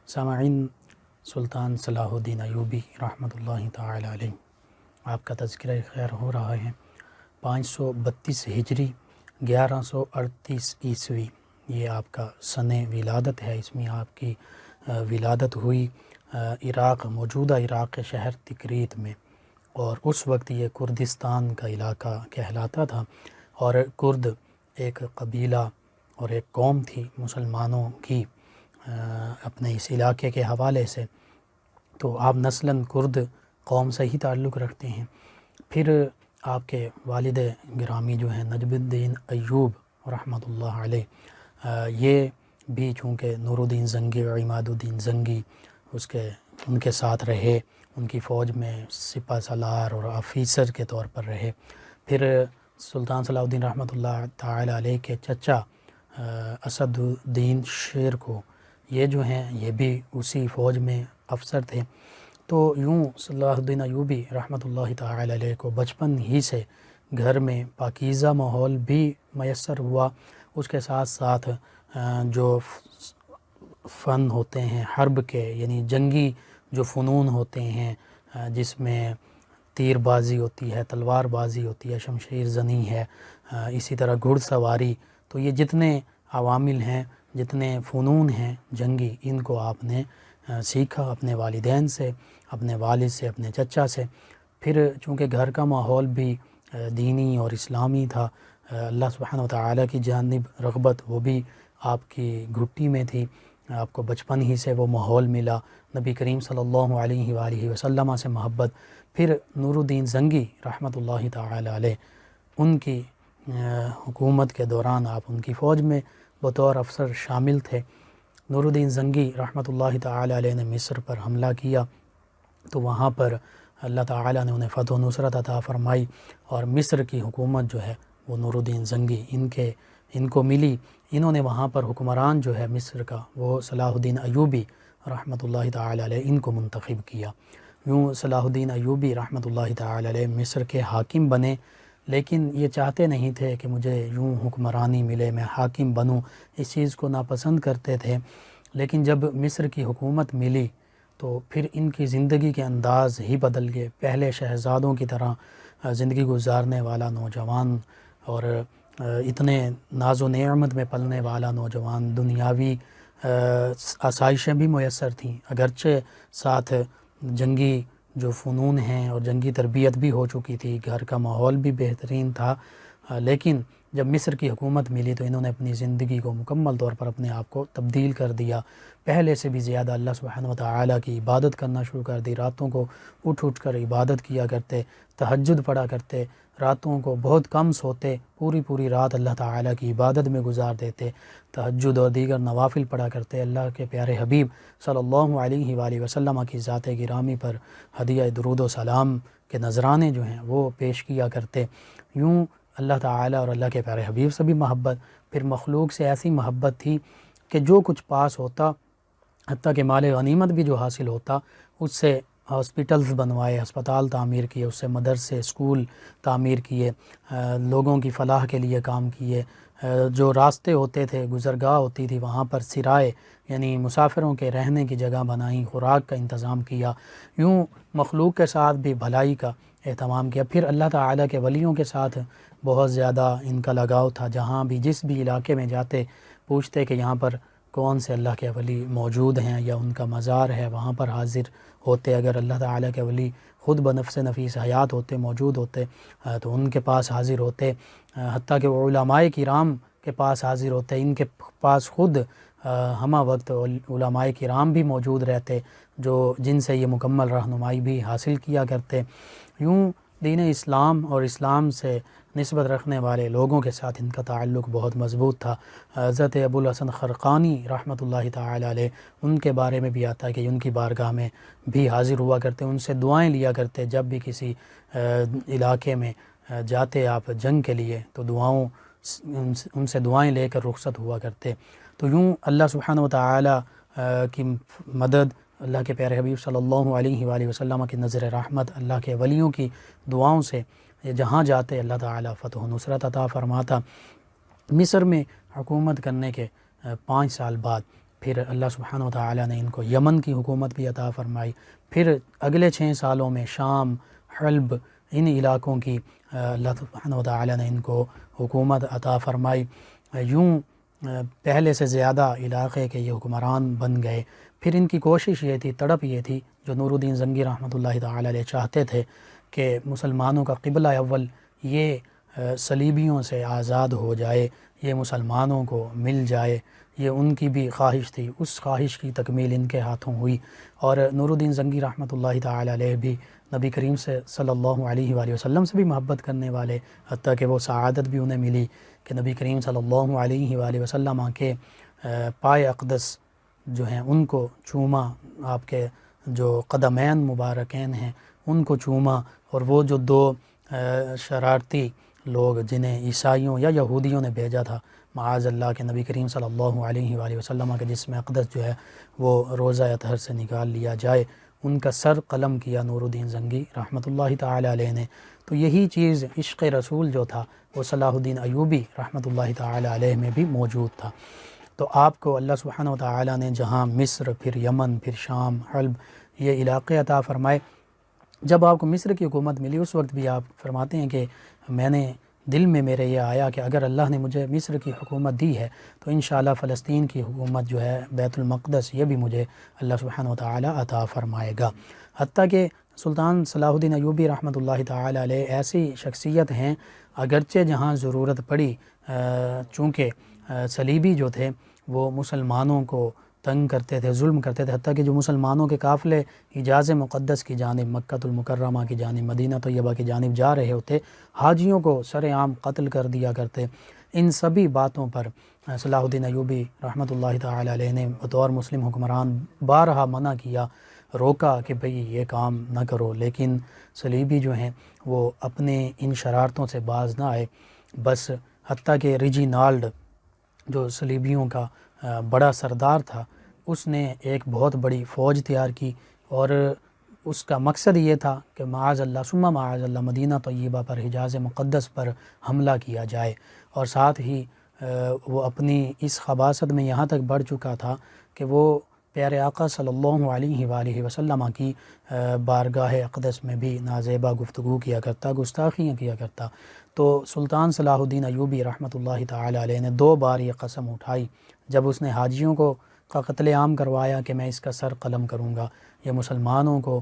سامعین، سلطان صلاح الدین ایوبی رحمۃ اللہ تعالی علیہ، آپ کا تذکرہ خیر ہو رہا ہے۔ 532 ہجری 1138 عیسوی یہ آپ کا سن ولادت ہے۔ اس میں آپ کی ولادت ہوئی عراق، موجودہ عراق کے شہر تکریت میں، اور اس وقت یہ کردستان کا علاقہ کہلاتا تھا، اور کرد ایک قبیلہ اور ایک قوم تھی مسلمانوں کی اپنے اس علاقے کے حوالے سے، تو آپ نسلاً کرد قوم سے ہی تعلق رکھتے ہیں۔ پھر آپ کے والد گرامی جو ہیں نجم الدین ایوب رحمۃ اللہ علیہ، یہ بھی چونکہ نور الدین زنگی اور عماد الدین زنگی ان کے ساتھ رہے، ان کی فوج میں سپہ سالار اور آفیسر کے طور پر رہے۔ پھر سلطان صلاح الدین رحمۃ اللہ تعالی علیہ کے چچا اسد الدین شیر کو، یہ جو ہیں یہ بھی اسی فوج میں افسر تھے۔ تو یوں صلاح الدین ایوبی رحمۃ اللہ تعالی علیہ کو بچپن ہی سے گھر میں پاکیزہ ماحول بھی میسر ہوا، اس کے ساتھ ساتھ جو فن ہوتے ہیں حرب کے، یعنی جنگی جو فنون ہوتے ہیں، جس میں تیر بازی ہوتی ہے، تلوار بازی ہوتی ہے، شمشیر زنی ہے، اسی طرح گھڑ سواری، تو یہ جتنے عوامل ہیں، جتنے فنون ہیں جنگی، ان کو آپ نے سیکھا اپنے والدین سے، اپنے والد سے، اپنے چچا سے۔ پھر چونکہ گھر کا ماحول بھی دینی اور اسلامی تھا، اللہ سبحانہ و تعالیٰ کی جانب رغبت وہ بھی آپ کی گھٹی میں تھی، آپ کو بچپن ہی سے وہ ماحول ملا، نبی کریم صلی اللہ علیہ وآلہ وسلم سے محبت۔ پھر نور الدین زنگی رحمۃ اللہ تعالی علیہ، ان کی حکومت کے دوران آپ ان کی فوج میں بطور افسر شامل تھے۔ نور الدین زنگی رحمۃ اللہ تعالی علیہ نے مصر پر حملہ کیا، تو وہاں پر اللہ تعالیٰ نے انہیں فتح و نصرت عطا فرمائی، اور مصر کی حکومت جو ہے وہ نور الدین زنگی ان کو ملی۔ انہوں نے وہاں پر حکمران جو ہے مصر کا، وہ صلاح الدین ایوبی رحمۃ اللہ تعالی علیہ ان کو منتخب کیا۔ یوں صلاح الدین ایوبی رحمۃ اللہ تعالی علیہ مصر کے حاکم بنے، لیکن یہ چاہتے نہیں تھے کہ مجھے یوں حکمرانی ملے، میں حاکم بنوں، اس چیز کو ناپسند کرتے تھے۔ لیکن جب مصر کی حکومت ملی تو پھر ان کی زندگی کے انداز ہی بدل گئے۔ پہلے شہزادوں کی طرح زندگی گزارنے والا نوجوان، اور اتنے ناز و نعمت میں پلنے والا نوجوان، دنیاوی آسائشیں بھی میسر تھیں، اگرچہ ساتھ جنگی جو فنون ہیں اور جنگی تربیت بھی ہو چکی تھی، گھر کا ماحول بھی بہترین تھا، لیکن جب مصر کی حکومت ملی تو انہوں نے اپنی زندگی کو مکمل طور پر اپنے آپ کو تبدیل کر دیا، پہلے سے بھی زیادہ اللہ سبحانہ و تعالیٰ کی عبادت کرنا شروع کر دی، راتوں کو اٹھ کر عبادت کیا کرتے، تہجد پڑھا کرتے، راتوں کو بہت کم سوتے، پوری رات اللہ تعالیٰ کی عبادت میں گزار دیتے، تہجد اور دیگر نوافل پڑھا کرتے، اللہ کے پیارے حبیب صلی اللہ علیہ وآلہ وسلم کی ذات گرامی پر ہدیہ درود و سلام کے نذرانے جو ہیں وہ پیش کیا کرتے۔ یوں اللہ تعالیٰ اور اللہ کے پیارے حبیب سے بھی محبت، پھر مخلوق سے ایسی محبت تھی کہ جو کچھ پاس ہوتا، حتیٰ کہ مال غنیمت بھی جو حاصل ہوتا، اس سے ہاسپٹلز بنوائے، ہسپتال تعمیر کیے، اس سے مدرسے، اسکول تعمیر کیے، لوگوں کی فلاح کے لیے کام کیے، جو راستے ہوتے تھے، گزرگاہ ہوتی تھی، وہاں پر سرائے یعنی مسافروں کے رہنے کی جگہ بنائی، خوراک کا انتظام کیا، یوں مخلوق کے ساتھ بھی بھلائی کا اہتمام کیا۔ پھر اللہ تعالیٰ کے ولیوں کے ساتھ بہت زیادہ ان کا لگاؤ تھا، جہاں بھی جس بھی علاقے میں جاتے پوچھتے کہ یہاں پر کون سے اللہ کے ولی موجود ہیں یا ان کا مزار ہے، وہاں پر حاضر ہوتے۔ اگر اللہ تعالیٰ کے ولی خود بنفس نفیس حیات ہوتے، موجود ہوتے، تو ان کے پاس حاضر ہوتے، حتیٰ کہ وہ علماء کرام کے پاس حاضر ہوتے، ان کے پاس خود ہمہ وقت علماء کرام بھی موجود رہتے، جن سے یہ مکمل رہنمائی بھی حاصل کیا کرتے۔ یوں دین اسلام اور اسلام سے نسبت رکھنے والے لوگوں کے ساتھ ان کا تعلق بہت مضبوط تھا۔ حضرت ابو الحسن خرقانی رحمۃ اللہ تعالی علیہ، ان کے بارے میں بھی آتا ہے کہ ان کی بارگاہ میں بھی حاضر ہوا کرتے، ان سے دعائیں لیا کرتے، جب بھی کسی علاقے میں جاتے آپ جنگ کے لیے تو ان سے دعائیں لے کر رخصت ہوا کرتے۔ تو یوں اللہ سبحانہ و تعالی کی مدد، اللہ کے پیارے حبیب صلی اللہ علیہ وآلہ وسلم کی نظر رحمت، اللہ کے ولیوں کی دعاؤں سے جہاں جاتے اللہ تعالیٰ فتح و نصرت عطا فرماتا۔ مصر میں حکومت کرنے کے 5 سال بعد پھر اللہ سبحانہ وتعالی نے ان کو یمن کی حکومت بھی عطا فرمائی، پھر اگلے 6 سالوں میں شام، حلب، ان علاقوں کی اللہ سبحانہ وتعالی نے ان کو حکومت عطا فرمائی۔ یوں پہلے سے زیادہ علاقے کے یہ حکمران بن گئے۔ پھر ان کی کوشش یہ تھی، تڑپ یہ تھی، جو نور الدین زنگی رحمۃ اللہ تعالی علیہ چاہتے تھے کہ مسلمانوں کا قبلہ اول یہ صلیبیوں سے آزاد ہو جائے، یہ مسلمانوں کو مل جائے، یہ ان کی بھی خواہش تھی۔ اس خواہش کی تکمیل ان کے ہاتھوں ہوئی، اور نور الدین زنگی رحمۃ اللہ تعالی علیہ بھی نبی کریم سے صلی اللہ علیہ وآلہ وسلم سے بھی محبت کرنے والے، حتیٰ کہ وہ سعادت بھی انہیں ملی کہ نبی کریم صلی اللہ علیہ وآلہ وسلم کے پائے اقدس جو ہیں ان کو چوما، آپ کے جو قدمین مبارکین ہیں ان کو چوما، اور وہ جو 2 شرارتی لوگ جنہیں عیسائیوں یا یہودیوں نے بھیجا تھا معاذ اللہ کہ نبی کریم صلی اللہ علیہ وآلہ وسلم کے جسم اقدس جو ہے وہ روضہ اطہر سے نکال لیا جائے، ان کا سر قلم کیا نور الدین زنگی رحمۃ اللہ تعالی علیہ نے۔ تو یہی چیز عشق رسول جو تھا وہ صلاح الدین ایوبی رحمۃ اللہ تعالی علیہ میں بھی موجود تھا۔ تو آپ کو اللہ سبحانہ وتعالی نے جہاں مصر، پھر یمن، پھر شام، حلب یہ علاقے عطا فرمائے، جب آپ کو مصر کی حکومت ملی اس وقت بھی آپ فرماتے ہیں کہ میں نے دل میں میرے یہ آیا کہ اگر اللہ نے مجھے مصر کی حکومت دی ہے تو انشاءاللہ فلسطین کی حکومت جو ہے بیت المقدس یہ بھی مجھے اللہ سبحانہ وتعالی عطا فرمائے گا۔ حتیٰ کہ سلطان صلاح الدین ایوبی رحمۃ اللہ تعالی علیہ ایسی شخصیت ہیں، اگرچہ جہاں ضرورت پڑی چونکہ صلیبی جو تھے وہ مسلمانوں کو تنگ کرتے تھے، ظلم کرتے تھے، حتیٰ کہ جو مسلمانوں کے قافلے حجاز مقدس کی جانب، مکۃ المکرمہ کی جانب، مدینہ طیبہ کی جانب جا رہے ہوتے، حاجیوں کو سر عام قتل کر دیا کرتے۔ ان سبھی باتوں پر صلاح الدین ایوبی رحمۃ اللہ تعالی علیہ نے بطور مسلم حکمران بارہا منع کیا، روکا کہ بھئی یہ کام نہ کرو، لیکن صلیبی جو ہیں وہ اپنے ان شرارتوں سے باز نہ آئے۔ بس حتیٰ کہ ریجینالڈ جو صلیبیوں کا بڑا سردار تھا، اس نے ایک بہت بڑی فوج تیار کی، اور اس کا مقصد یہ تھا کہ معاذ اللہ ثم معاذ اللہ مدینہ طیبہ پر، حجاز مقدس پر حملہ کیا جائے، اور ساتھ ہی وہ اپنی اس خباثت میں یہاں تک بڑھ چکا تھا کہ وہ پیارے آقا صلی اللہ علیہ وآلہ وسلم کی بارگاہ اقدس میں بھی نازیبہ گفتگو کیا کرتا، گستاخیاں کیا کرتا۔ تو سلطان صلاح الدین ایوبی رحمۃ اللہ تعالی علیہ نے 2 بار یہ قسم اٹھائی، جب اس نے حاجیوں کو قتل عام کروایا کہ میں اس کا سر قلم کروں گا، یہ مسلمانوں کو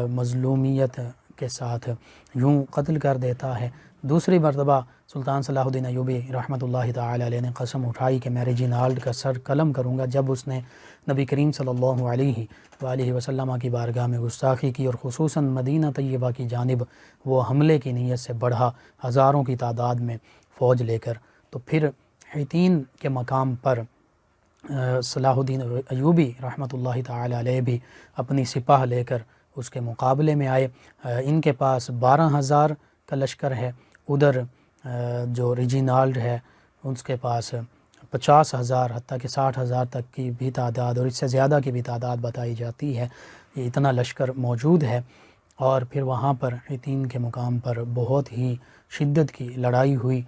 مظلومیت کے ساتھ یوں قتل کر دیتا ہے۔ دوسری مرتبہ سلطان صلاح الدین ایوبی رحمۃ اللہ تعالی علیہ نے قسم اٹھائی کہ میں ریجینالڈ کا سر قلم کروں گا، جب اس نے نبی کریم صلی اللہ علیہ وآلہ وسلم کی بارگاہ میں گستاخی کی، اور خصوصاً مدینہ طیبہ کی جانب وہ حملے کی نیت سے بڑھا ہزاروں کی تعداد میں فوج لے کر۔ تو پھر حطین کے مقام پر صلاح الدین ایوبی رحمۃ اللہ تعالی علیہ بھی اپنی سپاہ لے کر اس کے مقابلے میں آئے۔ ان کے پاس 12,000 کا لشکر ہے، ادھر جو ریجینالڈ ہے اس کے پاس 50,000 حتیٰ کہ 60,000 تک کی بھی تعداد، اور اس سے زیادہ کی بھی تعداد بتائی جاتی ہے، یہ اتنا لشکر موجود ہے۔ اور پھر وہاں پر حطین کے مقام پر بہت ہی شدت کی لڑائی ہوئی،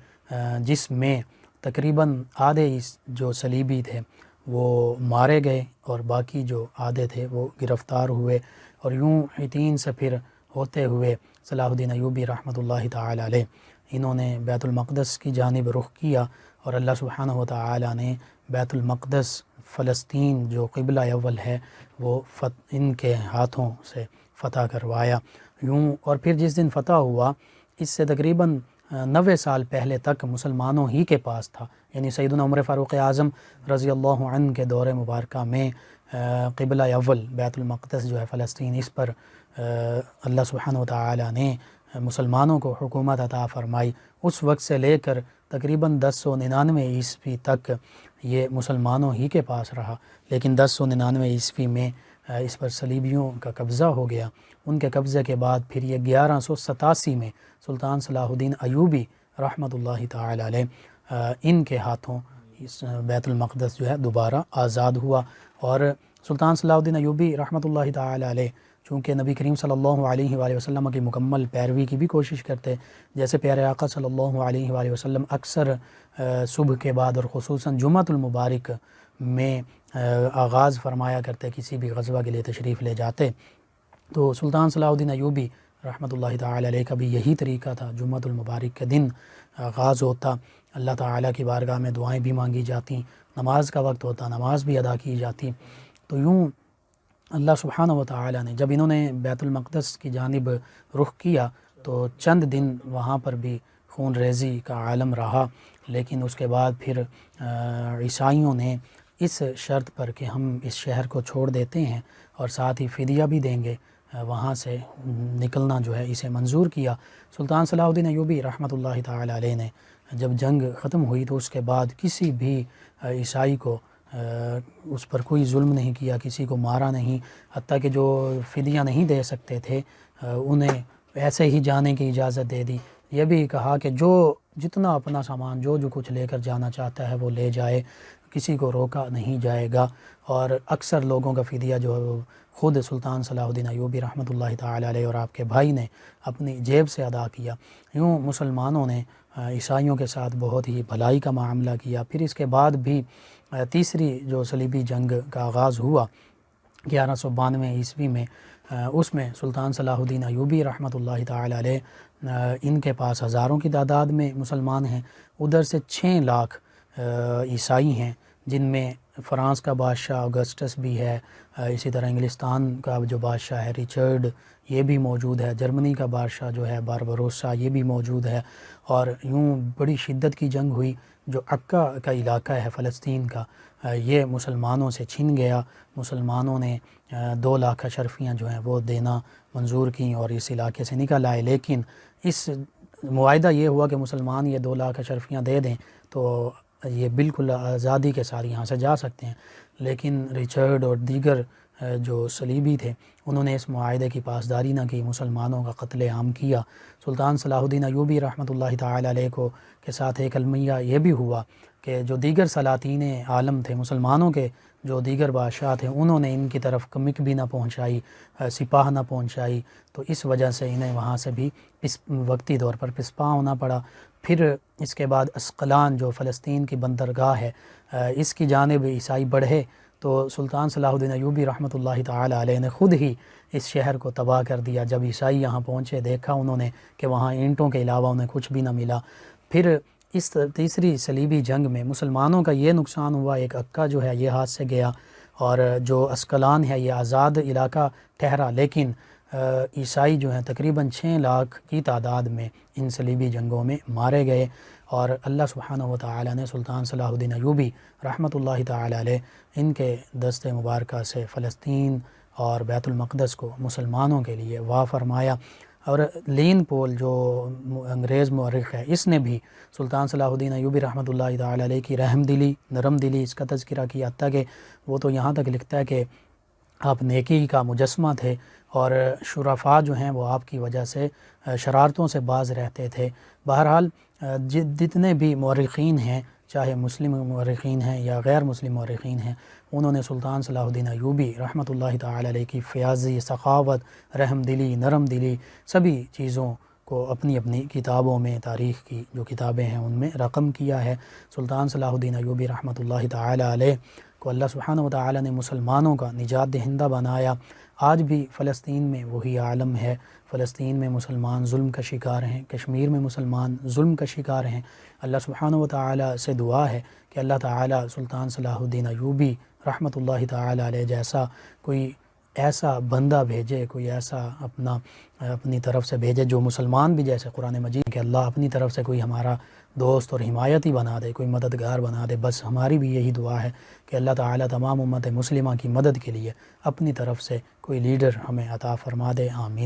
جس میں تقریباً آدھے جو صلیبی تھے وہ مارے گئے، اور باقی جو آدھے تھے وہ گرفتار ہوئے، اور یوں حطین سے پھر ہوتے ہوئے صلاح الدین ایوبی رحمۃ اللہ تعالی علیہ انہوں نے بیت المقدس کی جانب رخ کیا، اور اللہ سبحانہ وتعالی نے بیت المقدس، فلسطین جو قبلہ اول ہے، وہ ان کے ہاتھوں سے فتح کروایا یوں۔ اور پھر جس دن فتح ہوا، اس سے تقریباً 90 سال پہلے تک مسلمانوں ہی کے پاس تھا، یعنی سیدنا عمر فاروق اعظم رضی اللہ عنہ کے دور مبارکہ میں قبلہ اول بیت المقدس جو ہے فلسطین، اس پر اللہ سبحانہ وتعالی نے مسلمانوں کو حکومت عطا فرمائی۔ اس وقت سے لے کر تقریباً 1099 عیسوی تک یہ مسلمانوں ہی کے پاس رہا، لیکن 1099 عیسوی میں اس پر صلیبیوں کا قبضہ ہو گیا۔ ان کے قبضے کے بعد پھر یہ 1187 میں سلطان صلاح الدین ایوبی رحمۃ اللہ تعالی علیہ ان کے ہاتھوں بیت المقدس جو ہے دوبارہ آزاد ہوا۔ اور سلطان صلاح الدین ایوبی رحمۃ اللہ تعالی علیہ چونکہ نبی کریم صلی اللہ علیہ وآلہ وسلم کی مکمل پیروی کی بھی کوشش کرتے، جیسے پیارے آقا صلی اللہ علیہ وآلہ وسلم اکثر صبح کے بعد اور خصوصاً جمعۃ المبارک میں آغاز فرمایا کرتے کسی بھی غزوہ کے لیے تشریف لے جاتے تو سلطان صلاح الدین ایوبی رحمۃ اللہ تعالی علیہ کا بھی یہی طریقہ تھا۔ جمعۃ المبارک کے دن آغاز ہوتا، اللہ تعالیٰ کی بارگاہ میں دعائیں بھی مانگی جاتی، نماز کا وقت ہوتا، نماز بھی ادا کی جاتی۔ تو یوں اللہ سبحانہ و تعالیٰ نے جب انہوں نے بیت المقدس کی جانب رخ کیا تو چند دن وہاں پر بھی خون ریزی کا عالم رہا، لیکن اس کے بعد پھر عیسائیوں نے اس شرط پر کہ ہم اس شہر کو چھوڑ دیتے ہیں اور ساتھ ہی فدیہ بھی دیں گے، وہاں سے نکلنا جو ہے اسے منظور کیا۔ سلطان صلاح الدین ایوبی رحمۃ اللہ تعالی علیہ نے جب جنگ ختم ہوئی تو اس کے بعد کسی بھی عیسائی کو اس پر کوئی ظلم نہیں کیا، کسی کو مارا نہیں، حتیٰ کہ جو فدیہ نہیں دے سکتے تھے انہیں ایسے ہی جانے کی اجازت دے دی۔ یہ بھی کہا کہ جو جتنا اپنا سامان جو کچھ لے کر جانا چاہتا ہے وہ لے جائے، کسی کو روکا نہیں جائے گا، اور اکثر لوگوں کا فدیہ جو ہے وہ خود سلطان صلاح الدین ایوبی رحمۃ اللہ تعالی علیہ اور آپ کے بھائی نے اپنی جیب سے ادا کیا۔ یوں مسلمانوں نے عیسائیوں کے ساتھ بہت ہی بھلائی کا معاملہ کیا۔ پھر اس کے بعد بھی تیسری جو صلیبی جنگ کا آغاز ہوا 1192 عیسوی میں، اس میں سلطان صلاح الدین ایوبی رحمۃ اللہ تعالی علیہ ان کے پاس ہزاروں کی تعداد میں مسلمان ہیں، ادھر سے 6 لاکھ عیسائی ہیں، جن میں فرانس کا بادشاہ اگسٹس بھی ہے، اسی طرح انگلستان کا جو بادشاہ ہے رچرڈ یہ بھی موجود ہے، جرمنی کا بادشاہ جو ہے باربروسا یہ بھی موجود ہے، اور یوں بڑی شدت کی جنگ ہوئی۔ جو عکا کا علاقہ ہے فلسطین کا، یہ مسلمانوں سے چھن گیا، مسلمانوں نے 2 لاکھ اشرفیاں جو ہیں وہ دینا منظور کیں اور اس علاقے سے نکل آئے، لیکن اس معاہدہ یہ ہوا کہ مسلمان یہ 2 لاکھ اشرفیاں دے دیں تو یہ بالکل آزادی کے ساتھ یہاں سے جا سکتے ہیں، لیکن رچرڈ اور دیگر جو صلیبی تھے انہوں نے اس معاہدے کی پاسداری نہ کی، مسلمانوں کا قتل عام کیا۔ سلطان صلاح الدین ایوبی رحمۃ اللہ تعالی علیہ کو کے ساتھ ایک المیہ یہ بھی ہوا کہ جو دیگر سلاطین عالم تھے، مسلمانوں کے جو دیگر بادشاہ تھے، انہوں نے ان کی طرف کمک بھی نہ پہنچائی، سپاہ نہ پہنچائی، تو اس وجہ سے انہیں وہاں سے بھی وقتی طور پر پسپا ہونا پڑا۔ پھر اس کے بعد اسقلان جو فلسطین کی بندرگاہ ہے، اس کی جانب عیسائی بڑھے تو سلطان صلاح الدین ایوبی رحمۃ اللہ تعالی علیہ نے خود ہی اس شہر کو تباہ کر دیا۔ جب عیسائی یہاں پہنچے دیکھا انہوں نے کہ وہاں اینٹوں کے علاوہ انہیں کچھ بھی نہ ملا۔ پھر اس تیسری صلیبی جنگ میں مسلمانوں کا یہ نقصان ہوا، ایک عکا جو ہے یہ ہاتھ سے گیا، اور جو اسقلان ہے یہ آزاد علاقہ ٹھہرا، لیکن عیسائی جو ہیں تقریباً 6 لاکھ کی تعداد میں ان صلیبی جنگوں میں مارے گئے، اور اللہ سبحانہ و تعالی نے سلطان صلاح الدین ایوبی رحمۃ اللہ تعالی علیہ ان کے دست مبارکہ سے فلسطین اور بیت المقدس کو مسلمانوں کے لیے وا فرمایا۔ اور لین پول جو انگریز مورخ ہے، اس نے بھی سلطان صلاح الدین ایوبی رحمۃ اللہ تعالی علیہ کی رحم دلی، نرم دلی اس کا تذکرہ کیا، حتیٰ کہ وہ تو یہاں تک لکھتا ہے کہ آپ نیکی کا مجسمہ تھے، اور شرفاء جو ہیں وہ آپ کی وجہ سے شرارتوں سے باز رہتے تھے۔ بہرحال جتنے بھی مورخین ہیں، چاہے مسلم مورخین ہیں یا غیر مسلم مورخین ہیں، انہوں نے سلطان صلاح الدین ایوبی رحمۃ اللہ تعالی علیہ کی فیاضی، سخاوت، رحم دلی، نرم دلی، سبھی چیزوں کو اپنی اپنی کتابوں میں، تاریخ کی جو کتابیں ہیں ان میں رقم کیا ہے۔ سلطان صلاح الدین ایوبی رحمۃ اللہ تعالی علیہ کو اللہ سبحانہ و تعالی نے مسلمانوں کا نجات دہندہ بنایا۔ آج بھی فلسطین میں وہی عالم ہے، فلسطین میں مسلمان ظلم کا شکار ہیں، کشمیر میں مسلمان ظلم کا شکار ہیں۔ اللہ سبحانہ و تعالی سے دعا ہے کہ اللہ تعالی سلطان صلاح الدین ایوبی رحمۃ اللہ تعالی علیہ جیسا کوئی ایسا بندہ بھیجے، کوئی ایسا اپنی طرف سے بھیجے جو مسلمان بھی، جیسے قرآن مجید کہ اللہ اپنی طرف سے کوئی ہمارا دوست اور حمایتی بنا دے، کوئی مددگار بنا دے۔ بس ہماری بھی یہی دعا ہے کہ اللہ تعالیٰ تمام امت مسلمہ کی مدد کے لیے اپنی طرف سے کوئی لیڈر ہمیں عطا فرما دے، آمین۔